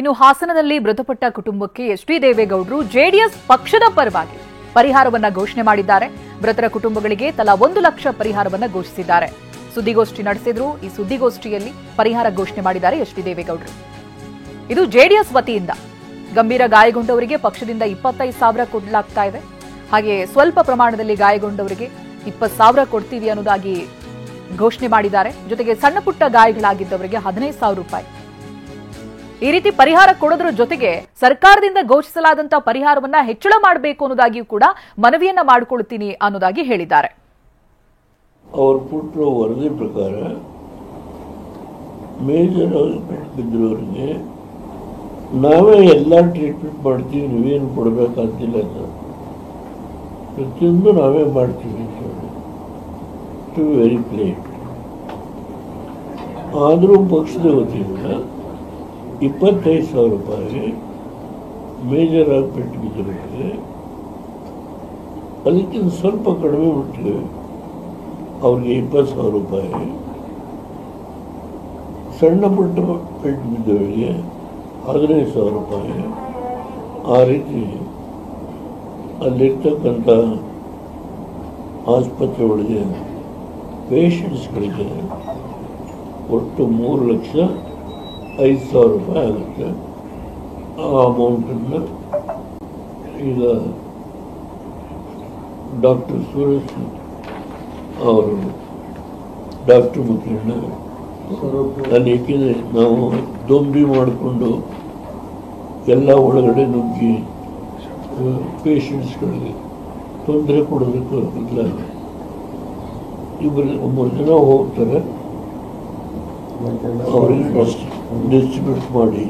ಇನ್ನು ಹಾಸನದಲ್ಲಿ ಮೃತಪಟ್ಟ ಕುಟುಂಬಕ್ಕೆ ಎಚ್.ಡಿ. ದೇವೇಗೌಡರು ಜೆಡಿಎಸ್ ಪಕ್ಷದ ಪರವಾಗಿ ಪರಿಹಾರವನ್ನ ಘೋಷಣೆ ಮಾಡಿದ್ದಾರೆ. ಮೃತರ ಕುಟುಂಬಗಳಿಗೆ ತಲಾ 1 ಲಕ್ಷ ಪರಿಹಾರವನ್ನ ಘೋಷಿಸಿದ್ದಾರೆ. ಸುದ್ದಿಗೋಷ್ಠಿ ನಡೆಸಿದ್ರು. ಈ ಸುದ್ದಿಗೋಷ್ಠಿಯಲ್ಲಿ ಪರಿಹಾರ ಘೋಷಣೆ ಮಾಡಿದ್ದಾರೆ ಎಚ್.ಡಿ. ದೇವೇಗೌಡರು. ಇದು ಜೆಡಿಎಸ್ ವತಿಯಿಂದ ಗಂಭೀರ ಗಾಯಗೊಂಡವರಿಗೆ ಪಕ್ಷದಿಂದ 25,000 ಕೊಡಲಾಗ್ತಾ ಇದೆ. ಹಾಗೆ ಸ್ವಲ್ಪ ಪ್ರಮಾಣದಲ್ಲಿ ಗಾಯಗೊಂಡವರಿಗೆ 20,000 ಕೊಡ್ತೀವಿ ಅನ್ನೋದಾಗಿ ಘೋಷಣೆ ಮಾಡಿದ್ದಾರೆ. ಜೊತೆಗೆ ಸಣ್ಣ ಪುಟ್ಟ ಗಾಯಗಳಾಗಿದ್ದವರಿಗೆ 15,000 ರೂಪಾಯಿ. ಈ ರೀತಿ ಪರಿಹಾರ ಕೊಡೋದ್ರ ಜೊತೆಗೆ ಸರ್ಕಾರದಿಂದ ಘೋಷಿಸಲಾದಂತಹ ಪರಿಹಾರವನ್ನ ಹೆಚ್ಚಳ ಮಾಡಬೇಕು ಅನ್ನೋದಾಗಿಯೂ ಕೂಡ ಮನವಿಯನ್ನ ಮಾಡಿಕೊಳ್ತೀನಿ ಅನ್ನೋದಾಗಿ ಹೇಳಿದ್ದಾರೆ. ಅವರು ಕೊಟ್ಟಿರೋ ವರದಿ ಪ್ರಕಾರ ಮೇಜರ್ ಬಿದ್ದವರಿಗೆ ನಾವೇ ಎಲ್ಲ ಟ್ರೀಟ್ಮೆಂಟ್ ಮಾಡ್ತೀವಿ, ನೀವೇನು ಕೊಡಬೇಕಾಗ್ತಿಲ್ಲ ಸರ್, ಪ್ರತಿಯೊಂದು ನಾವೇ ಮಾಡ್ತೀವಿ ಟು ವೆರಿ ಪ್ಲೇಟ್. ಆದರೂ ಪಕ್ಷದ ವತಿಯಿಂದ 25,000 ರೂಪಾಯಿ ಮೇಜರ್ ಆಗಿ ಪೆಟ್ಟು ಬಿದ್ದವರಿಗೆ, ಅದಕ್ಕಿಂತ ಸ್ವಲ್ಪ ಕಡಿಮೆ ಬಿಟ್ಟು ಅವ್ರಿಗೆ 20,000 ರೂಪಾಯಿ, ಸಣ್ಣ ಪುಟ್ಟ ಪೆಟ್ಟು ಬಿದ್ದವರಿಗೆ 15,000 ರೂಪಾಯಿ. ಆ ರೀತಿ ಅಲ್ಲಿರ್ತಕ್ಕಂಥ ಆಸ್ಪತ್ರೆ ಒಳಗೆ ಪೇಷಂಟ್ಸ್ಗಳಿಗೆ ಒಟ್ಟು 3,05,000 ರೂಪಾಯಿ ಆಗುತ್ತೆ. ಆ ಅಮೌಂಟನ್ನು ಈಗ ಡಾಕ್ಟರ್ ಸುರೇಶ್ ಅವರು ಡಾಕ್ಟರ್ ಮುಖಂಡ ಏಕೆಂದರೆ ನಾವು ದೊಂಬಿ ಮಾಡಿಕೊಂಡು ಎಲ್ಲ ಒಳಗಡೆ ನುಗ್ಗಿ ಪೇಷಂಟ್ಸ್ಗಳಿಗೆ ತೊಂದರೆ ಕೊಡೋದಕ್ಕೆ ಇಲ್ಲ. 2-3 ಜನ ಹೋಗ್ತಾರೆ, ಅವರಿಗೆ ಡಿಸ್ಟ್ರಿಬ್ಯೂಟ್ ಮಾಡಿ